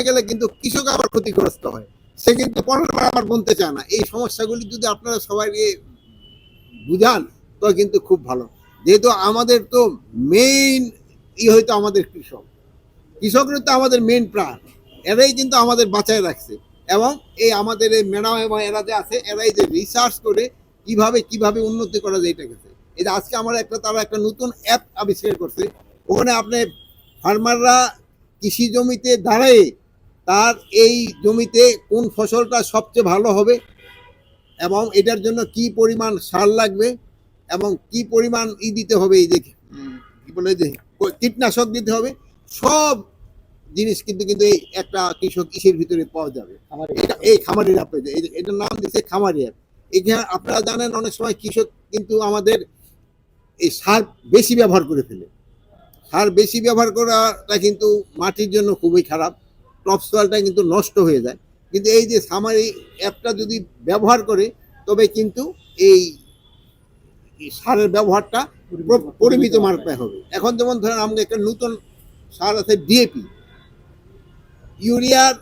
গেলে কিন্তু কৃষক আবার ক্ষতিগ্রস্ত হয়, সে কিন্তু পরের বার আবার বলতে চায় না। এই সমস্যাগুলি যদি আপনারা সবাইকে বুঝান তো কিন্তু খুব ভালো। যেহেতু আমাদের তো মেইন হয়তো আমাদের কৃষক, কৃষকরা তো আমাদের মেইন প্রাণ, এরাই কিন্তু আমাদের বাঁচায় রাখছে। এবং এই আমাদের এই ম্যাডাম এবং এরা যে আছে, এরাই যে রিসার্চ করে কিভাবে কিভাবে উন্নতি করা যায় এটা গেছে। এই যে আজকে আমরা তারা একটা নতুন অ্যাপ আবিষ্কার করছে, ওখানে আপনি ফার্মাররা কৃষি জমিতে দাঁড়ায় তার এই জমিতে কোন ফসলটা সবচেয়ে ভালো হবে এবং এটার জন্য কি পরিমাণ সার লাগবে এবং কি পরিমাণ দিতে হবে, এই যে কি বলে যে কীটনাশক দিতে হবে, সব জিনিস কিন্তু কিন্তু এই একটা কৃষক কৃষির ভিতরে পাওয়া যাবে। এই খামারি অ্যাপ, এটার নাম দিচ্ছে খামারি অ্যাপ। এখানে আপনারা জানেন অনেক সময় কৃষক কিন্তু আমাদের এই সার বেশি ব্যবহার করে ফেলে। সার বেশি ব্যবহার করাটা কিন্তু মাটির জন্য খুবই খারাপ, টপ সয়েলটা কিন্তু নষ্ট হয়ে যায়। কিন্তু এই যে খামারি অ্যাপটা যদি ব্যবহার করে তবে কিন্তু এই সারের ব্যবহারটা পরিমিত মাত্রায় হবে। এখন যেমন ধরেন আমাদের একটা নতুন সার আছে ডিএপি, ইউরিয়ার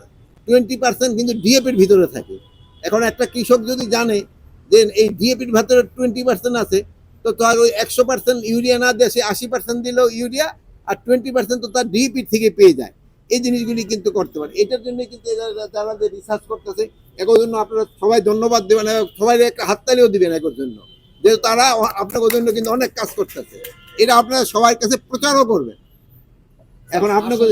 20% কিন্তু ডিএপির ভিতরে থাকে। এখন একটা কৃষক যদি জানে যে এই ডিএপির ভিতরে 20% আছে, তো তার ওই 100% ইউরিয়া না দিয়ে সে 80% দিলেও ইউরিয়া আর 20% তো তার ডিএপির থেকে পেয়ে যায়। এই জিনিসগুলি কিন্তু করতে পারে। এটার জন্য কিন্তু যারা যে রিসার্চ করতেছে এর জন্য আপনারা সবাই ধন্যবাদ দেবেন, সবাই একটা হাততালিও দিবেন এর জন্য, যে তারা আপনাদের জন্য কিন্তু অনেক কাজ করতেছে। এটা আপনারা সবার কাছে প্রচারও করবেন। এখন আপনাদের